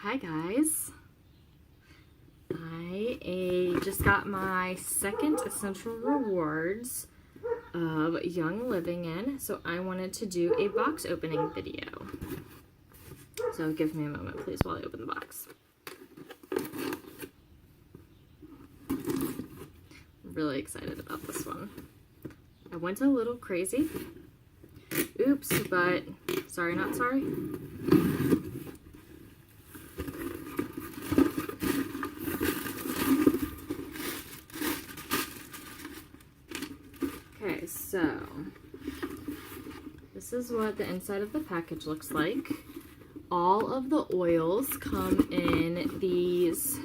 Hi guys, I just got my second essential rewards of Young Living in, so I wanted to do a box opening video. So give me a moment please while I open the box. Really excited about this one. I went a little crazy. Oops, but sorry not sorry. Okay, so this is what the inside of the package looks like. All of the oils come in these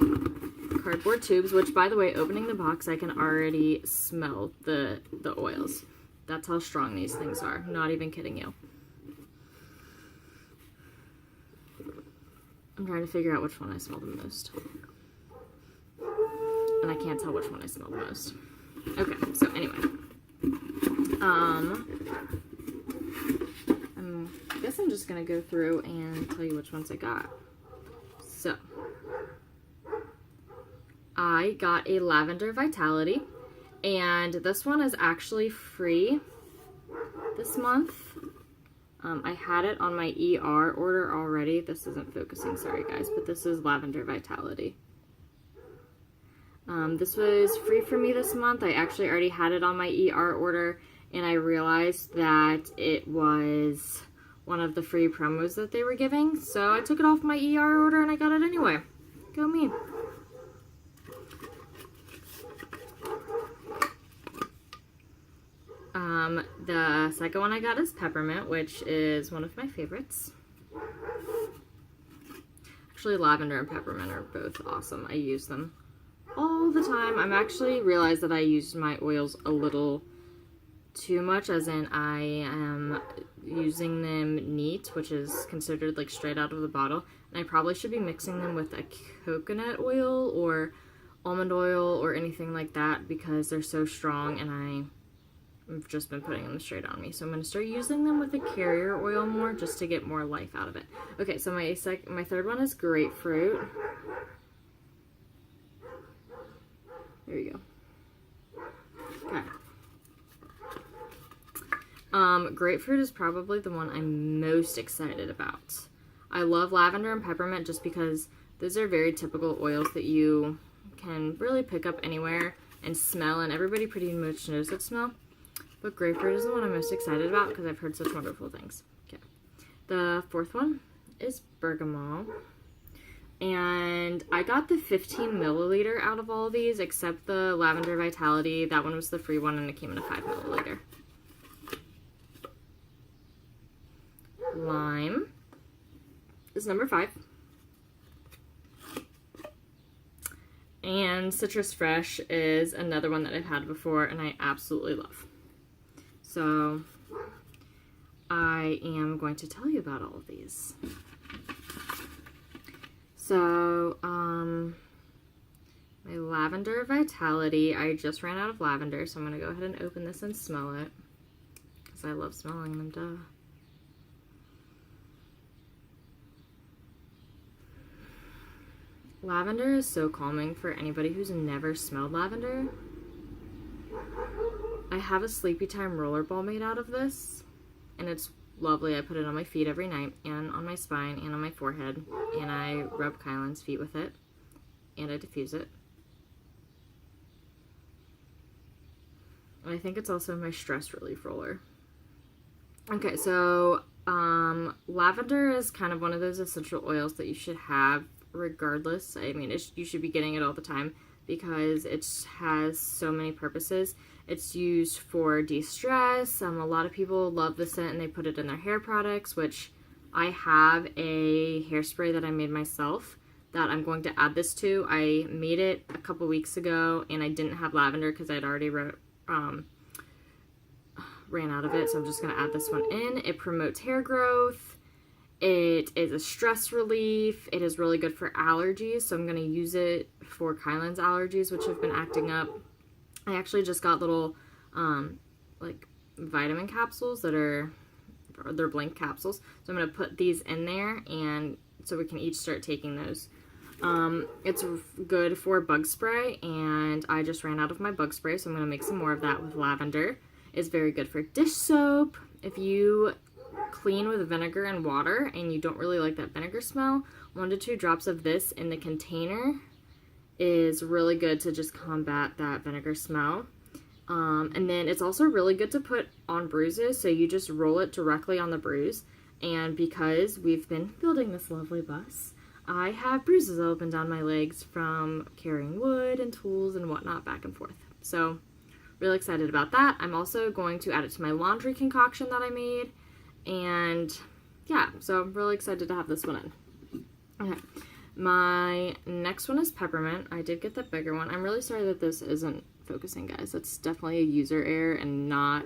cardboard tubes, which by the way, opening the box, I can already smell the oils. That's how strong these things are. Not even kidding you. I'm trying to figure out which one I smell the most. And I can't tell which one I smell the most. Okay, so anyway. I guess I'm just gonna go through and tell you which ones I got. So, I got a Lavendar Vitality, and this one is actually free this month. I had it on my ER order already. This isn't focusing, sorry guys, but this is Lavendar Vitality. This was free for me this month. I actually already had it on my ER order, and I realized that it was one of the free promos that they were giving, so I took it off my ER order and I got it anyway. Go me. The second one I got is Peppermint, which is one of my favorites. Actually, Lavender and Peppermint are both awesome. I use them all the time. I'm actually realized that I use my oils a little too much, as in I am using them neat, which is considered like straight out of the bottle, and I probably should be mixing them with a coconut oil or almond oil or anything like that because they're so strong, and I've just been putting them straight on me. So I'm going to start using them with a carrier oil more just to get more life out of it. Okay, so my third one is Grapefruit. There you go. Okay. Grapefruit is probably the one I'm most excited about. I love Lavender and Peppermint just because those are very typical oils that you can really pick up anywhere and smell, and everybody pretty much knows that smell. But Grapefruit is the one I'm most excited about because I've heard such wonderful things. Okay. The fourth one is Bergamot. And I got the 15 milliliter out of all of these, except the Lavendar Vitality. That one was the free one, and it came in a 5 milliliter. Lime is number 5. And Citrus Fresh is another one that I've had before, and I absolutely love. So, I am going to tell you about all of these. So, my Lavendar Vitality, I just ran out of lavender, so I'm going to go ahead and open this and smell it, because I love smelling them, duh. Lavender is so calming for anybody who's never smelled lavender. I have a Sleepy Time rollerball made out of this, and it's lovely. I put it on my feet every night, and on my spine, and on my forehead, and I rub Kylan's feet with it, and I diffuse it. And I think it's also my stress relief roller. Okay, so lavender is kind of one of those essential oils that you should have regardless. I mean, you should be getting it all the time because it has so many purposes. It's used for de-stress. A lot of people love the scent and they put it in their hair products, which I have a hairspray that I made myself that I'm going to add this to. I made it a couple weeks ago and I didn't have lavender because I'd already ran out of it, so I'm just going to add this one in. It promotes hair growth. It is a stress relief. It is really good for allergies, so I'm going to use it for Kylan's allergies, which have been acting up. I actually just got little, like, vitamin capsules that they're blank capsules. So I'm going to put these in there and so we can each start taking those. It's good for bug spray, and I just ran out of my bug spray, so I'm going to make some more of that with lavender. It's very good for dish soap. If you clean with vinegar and water and you don't really like that vinegar smell, 1 to 2 drops of this in the container is really good to just combat that vinegar smell. And then it's also really good to put on bruises, so you just roll it directly on the bruise. And because we've been building this lovely bus, I have bruises all up and down my legs from carrying wood and tools and whatnot back and forth. So really excited about that. I'm also going to add it to my laundry concoction that I made. And yeah, so I'm really excited to have this one in. Okay, my next one is peppermint. I did get the bigger one. I'm really sorry that this isn't focusing, guys. That's definitely a user error and not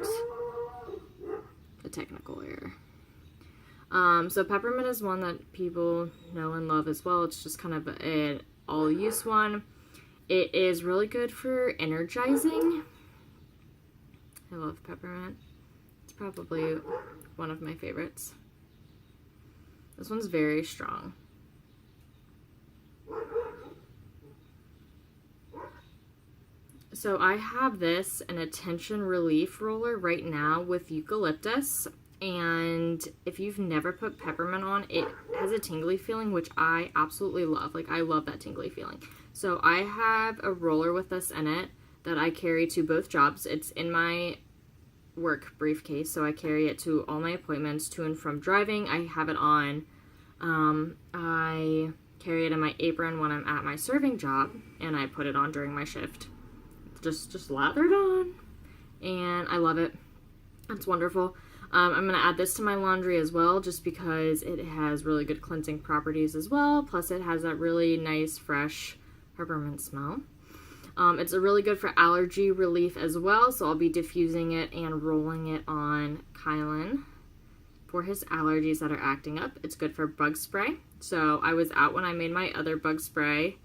a technical error. So peppermint is one that people know and love as well. It's just kind of an all-use one. It is really good for energizing. I love peppermint. It's probably one of my favorites. This one's very strong. So I have this, an attention relief roller right now with eucalyptus. And if you've never put peppermint on, it has a tingly feeling, which I absolutely love. Like, I love that tingly feeling. So I have a roller with this in it that I carry to both jobs. It's in my work briefcase, so I carry it to all my appointments, to and from driving. I have it on. I carry it in my apron when I'm at my serving job, and I put it on during my shift. Just lathered on, and I love it. It's wonderful. I'm going to add this to my laundry as well, just because it has really good cleansing properties as well. Plus it has that really nice, fresh peppermint smell. It's really good for allergy relief as well, so I'll be diffusing it and rolling it on Kylan for his allergies that are acting up. It's good for bug spray. So I was out when I made my other bug spray.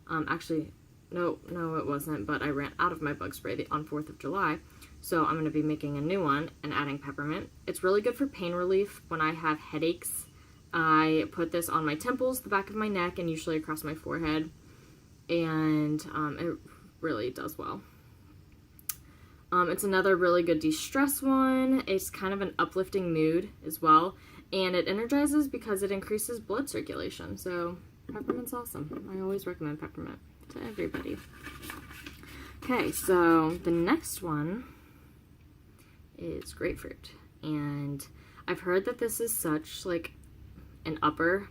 Actually, no, it wasn't, but I ran out of my bug spray on 4th of July. So I'm going to be making a new one and adding peppermint. It's really good for pain relief when I have headaches. I put this on my temples, the back of my neck, and usually across my forehead. And it really does well. It's another really good de-stress one. It's kind of an uplifting mood as well. And it energizes because it increases blood circulation. So peppermint's awesome. I always recommend peppermint to everybody. Okay, so the next one is grapefruit, and I've heard that this is such like an upper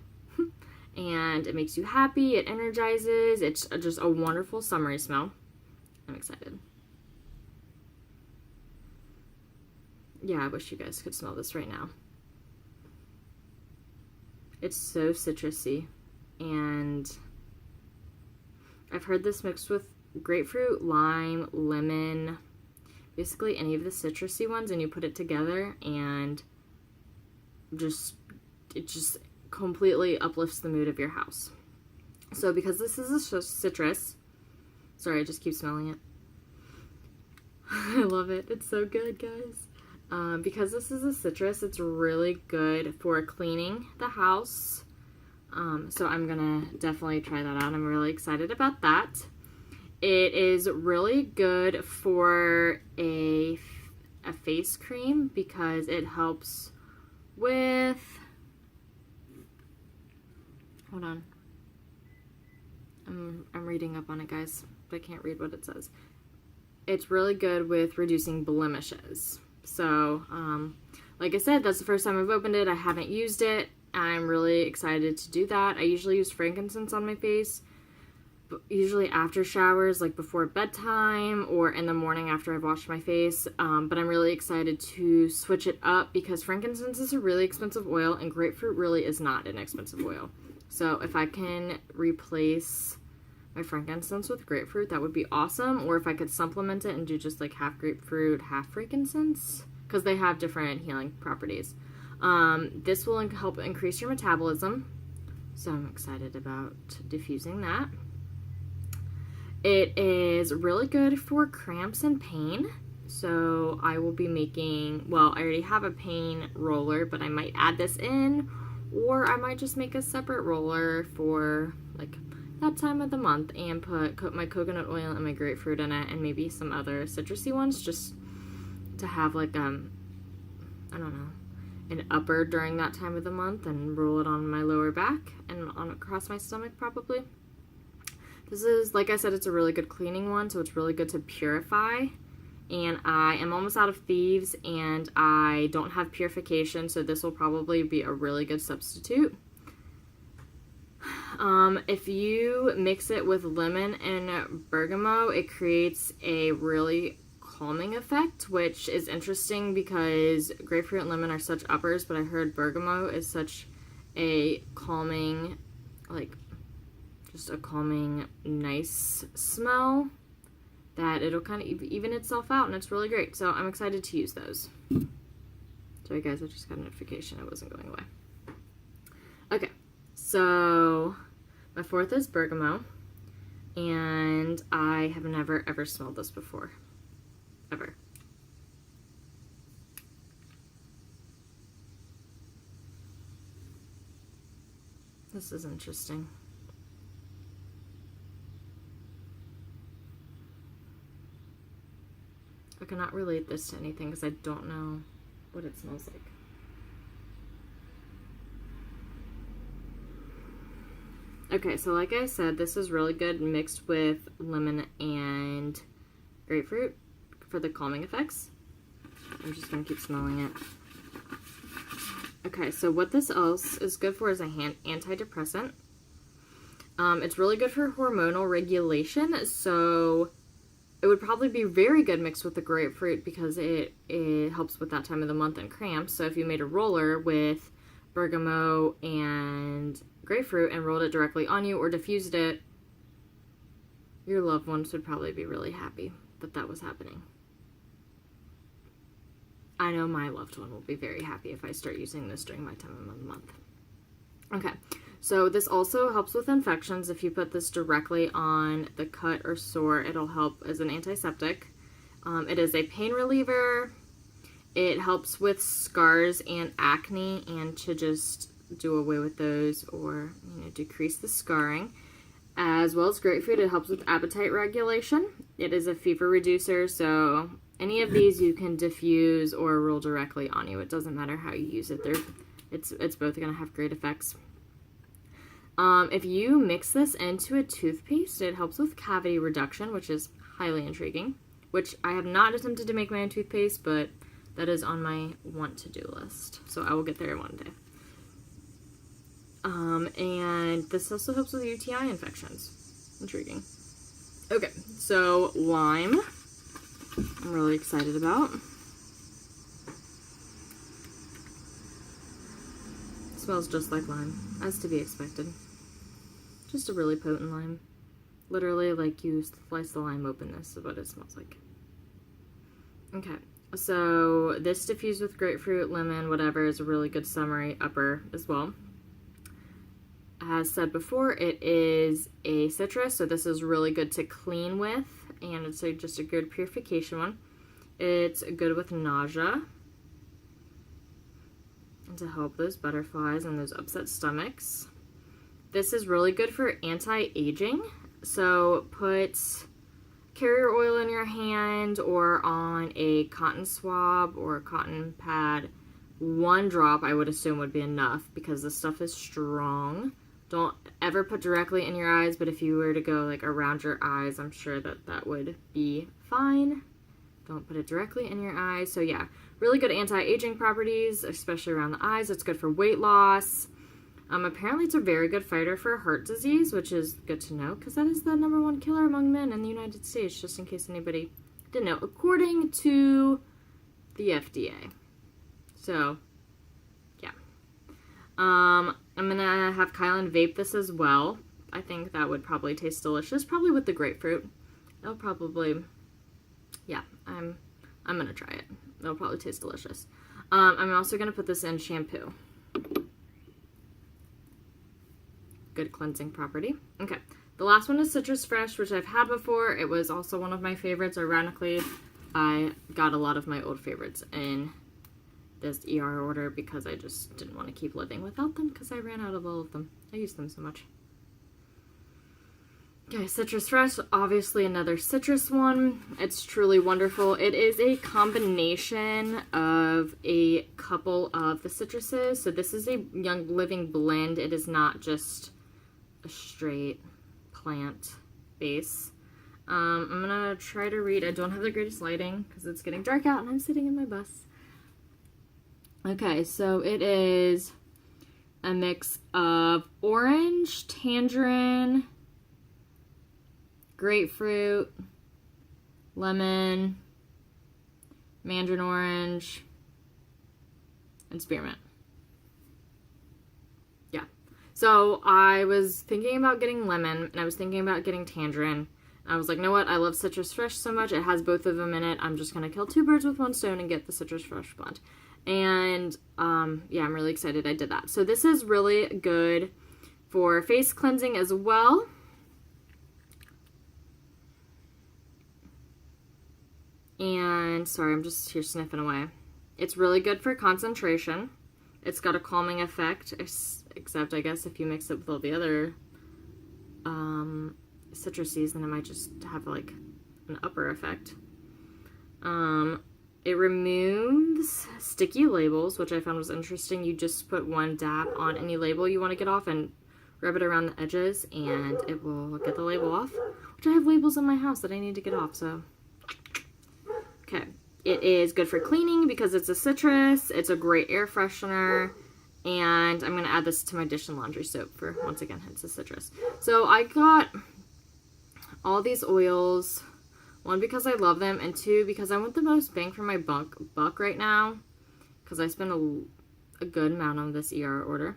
and it makes you happy, it energizes, it's just a wonderful summery smell. I'm excited. Yeah, I wish you guys could smell this right now. It's so citrusy, and I've heard this mixed with grapefruit, lime, lemon, basically any of the citrusy ones, and you put it together and it just completely uplifts the mood of your house. So because this is a citrus, sorry, I just keep smelling it. I love it. It's so good, guys. Because this is a citrus, it's really good for cleaning the house. So I'm gonna definitely try that out. I'm really excited about that. It is really good for a face cream because it helps with, hold on, I'm reading up on it, guys, but I can't read what it says. It's really good with reducing blemishes. So, like I said, that's the first time I've opened it. I haven't used it. I'm really excited to do that. I usually use frankincense on my face, usually after showers, like before bedtime or in the morning after I've washed my face. But I'm really excited to switch it up because frankincense is a really expensive oil and grapefruit really is not an expensive oil. So if I can replace my frankincense with grapefruit, that would be awesome. Or if I could supplement it and do just like half grapefruit, half frankincense, because they have different healing properties. This will help increase your metabolism. So I'm excited about diffusing that. It is really good for cramps and pain. So I will be making, well, I already have a pain roller, but I might add this in, or I might just make a separate roller for like that time of the month and put my coconut oil and my grapefruit in it and maybe some other citrusy ones just to have like I don't know, an upper during that time of the month and roll it on my lower back and on across my stomach probably. This is, like I said, it's a really good cleaning one, so it's really good to purify. And I am almost out of thieves and I don't have purification, so this will probably be a really good substitute. If you mix it with lemon and bergamot, it creates a really calming effect, which is interesting because grapefruit and lemon are such uppers, but I heard bergamot is such a calming, like, just a calming, nice smell that it'll kind of even itself out, and it's really great. So I'm excited to use those. Sorry guys, I just got a notification it wasn't going away. Okay, so my fourth is bergamot, and I have never ever smelled this before, ever. This is interesting. I cannot relate this to anything because I don't know what it smells like. Okay, so like I said, this is really good mixed with lemon and grapefruit for the calming effects. I'm just going to keep smelling it. Okay, so what this else is good for is a antidepressant. It's really good for hormonal regulation, so it would probably be very good mixed with the grapefruit because it helps with that time of the month and cramps. So if you made a roller with bergamot and grapefruit and rolled it directly on you or diffused it, your loved ones would probably be really happy that that was happening. I know my loved one will be very happy if I start using this during my time of the month. Okay, so this also helps with infections. If you put this directly on the cut or sore, it'll help as an antiseptic. It is a pain reliever. It helps with scars and acne and to just do away with those or, you know, decrease the scarring. As well as grapefruit, it helps with appetite regulation. It is a fever reducer, so any of these you can diffuse or roll directly on you. It doesn't matter how you use it. It's both going to have great effects. If you mix this into a toothpaste, it helps with cavity reduction, which is highly intriguing, which I have not attempted to make my own toothpaste, but that is on my want-to-do list, so I will get there one day. And this also helps with UTI infections. Intriguing. Okay, so lime, I'm really excited about. It smells just like lime, as to be expected. Just a really potent lime. Literally, like you slice the lime open, this is what it smells like. Okay, so this diffused with grapefruit, lemon, whatever, is a really good summery upper as well. As said before, it is a citrus, so this is really good to clean with, and it's just a good purification one. It's good with nausea, and to help those butterflies and those upset stomachs. This is really good for anti-aging, so put carrier oil in your hand or on a cotton swab or a cotton pad. 1 drop I would assume would be enough because this stuff is strong. Don't ever put directly in your eyes, but if you were to go like around your eyes, I'm sure that would be fine. Don't put it directly in your eyes. So yeah, really good anti-aging properties, especially around the eyes. It's good for weight loss. Apparently it's a very good fighter for heart disease, which is good to know because that is the #1 killer among men in the United States, just in case anybody didn't know, according to the FDA. So yeah. I'm gonna have Kylan vape this as well. I think that would probably taste delicious, probably with the grapefruit. It'll probably, yeah, I'm gonna try it. It'll probably taste delicious. I'm also gonna put this in shampoo. Good cleansing property. Okay, the last one is Citrus Fresh, which I've had before. It was also one of my favorites. Ironically, I got a lot of my old favorites in this ER order because I just didn't want to keep living without them because I ran out of all of them. I use them so much. Okay, Citrus Fresh, obviously another citrus one. It's truly wonderful. It is a combination of a couple of the citruses. So this is a Young Living blend. It is not just a straight plant base. I'm gonna try to read. I don't have the greatest lighting because it's getting dark out and I'm sitting in my bus. Okay, so it is a mix of orange, tangerine, grapefruit, lemon, mandarin orange, and spearmint. Yeah. So I was thinking about getting lemon, and I was thinking about getting tangerine. I was like, you know what? I love Citrus Fresh so much. It has both of them in it. I'm just going to kill two birds with one stone and get the Citrus Fresh blend. And, yeah, I'm really excited I did that. So this is really good for face cleansing as well. And, sorry, I'm just here sniffing away. It's really good for concentration. It's got a calming effect, except, I guess, if you mix it with all the other citruses, then it might just have, like, an upper effect. It removes sticky labels, which I found was interesting. You just put one dab on any label you want to get off and rub it around the edges, and it will get the label off, which I have labels in my house that I need to get off, so... Okay, it is good for cleaning because it's a citrus. It's a great air freshener, and I'm going to add this to my dish and laundry soap for, once again, it's a citrus. So I got all these oils, one because I love them, and two because I want the most bang for my buck right now, because I spent a good amount on this ER order.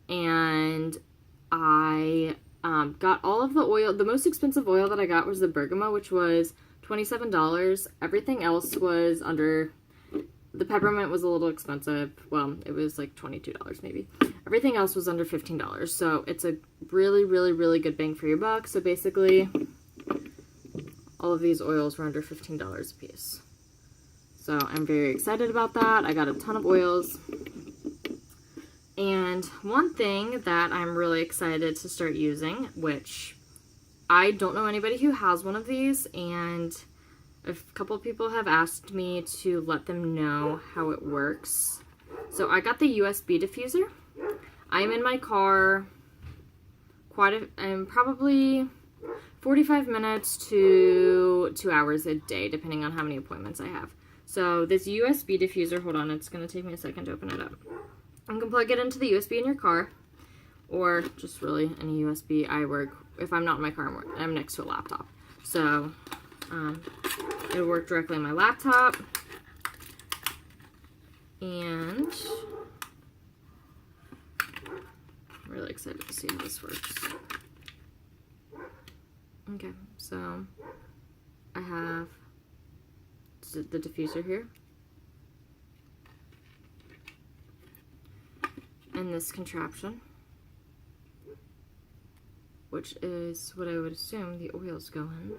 And I got all of the oil. The most expensive oil that I got was the Bergamot, which was $27. Everything else was under, the Peppermint was a little expensive. Well, it was like $22 maybe. Everything else was under $15. So it's a really, really, really good bang for your buck. So basically, all of these oils were under $15 a piece. So I'm very excited about that. I got a ton of oils. And one thing that I'm really excited to start using, which I don't know anybody who has one of these, and a couple of people have asked me to let them know how it works. So I got the USB diffuser. I'm in my car I'm probably 45 minutes to 2 hours a day, depending on how many appointments I have. So this USB diffuser, hold on, it's going to take me a second to open it up. You can plug it into the USB in your car, or just really any USB. If I'm not in my car, I'm next to a laptop. So it'll work directly on my laptop. And I'm really excited to see how this works. Okay, so I have the diffuser here. And this contraption, which is what I would assume the oils go in.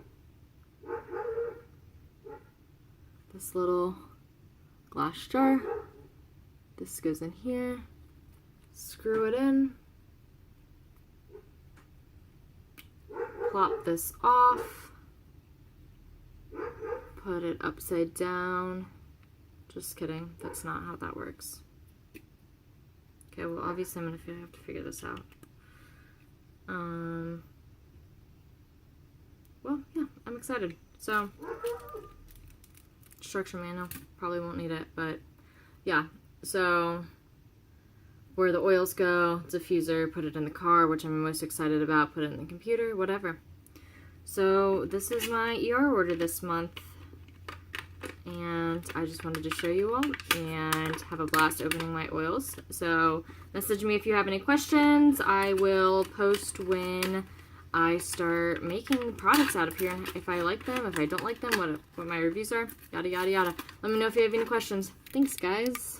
This little glass jar. This goes in here. Screw it in. Plop this off. Put it upside down. Just kidding. That's not how that works. Okay, well, obviously I'm going to have to figure this out. Well, yeah, I'm excited. So, instruction manual, probably won't need it, but yeah. So, where the oils go, diffuser, put it in the car, which I'm most excited about, put it in the computer, whatever. So, this is my ER order this month. And I just wanted to show you all and have a blast opening my oils. So message me if you have any questions. I will post when I start making products out of here, and if I like them, if I don't like them, what my reviews are, yada yada yada. Let me know if you have any questions. Thanks, guys.